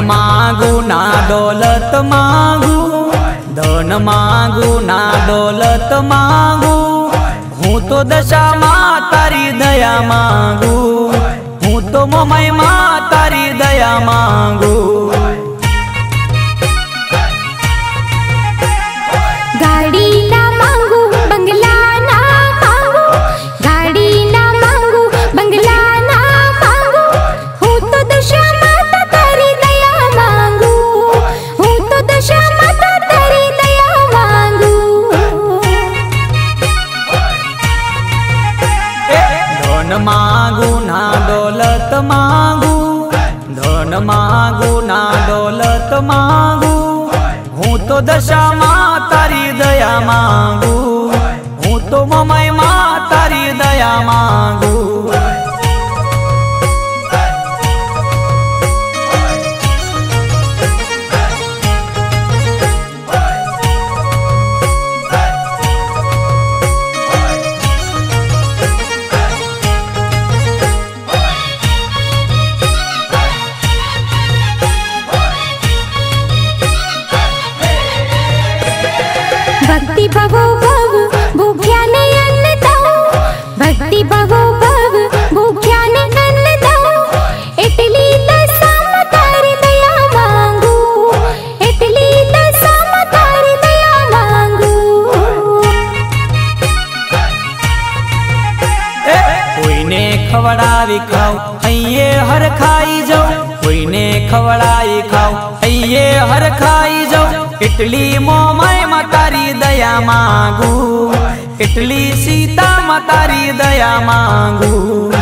मांगू ना दौलत मांगू, धन मांगू ना दौलत मांगू, हूँ तो दशा मां तारी दया मांगू, हूँ तो ममई मां तारी दया मांगू। गाड़ी ना मांगू बंगला ना मांगू, गाड़ी ना मांगू बंगला ना मांगू, हूँ तो दशा माता तारी दया मांगू, हूँ तो दशा माता तारी दया मांगू। धन मांगू ना दौलत मांगू, धन मांगू ना दौलत मांगू, हूँ तो दशा मां तारी दया मांगू, हूँ तो ममई मां तारी दया मांगू। भक्ति भवो भव भूख्या ने अन्न दो, भक्ति भवो भव भूख्या ने अन्न दो, इटली दशा मां तारी दया मांगू, इटली दशा मां तारी दया मांगू। कोई ने खवड़ावी खाओ अये हर खाई जाओ, कोई ने खवड़ाई खाओ अये हर खाई जाओ, इटली मोमई मां तारी दया मांगू, इटली सीता मां तारी दया मांगू।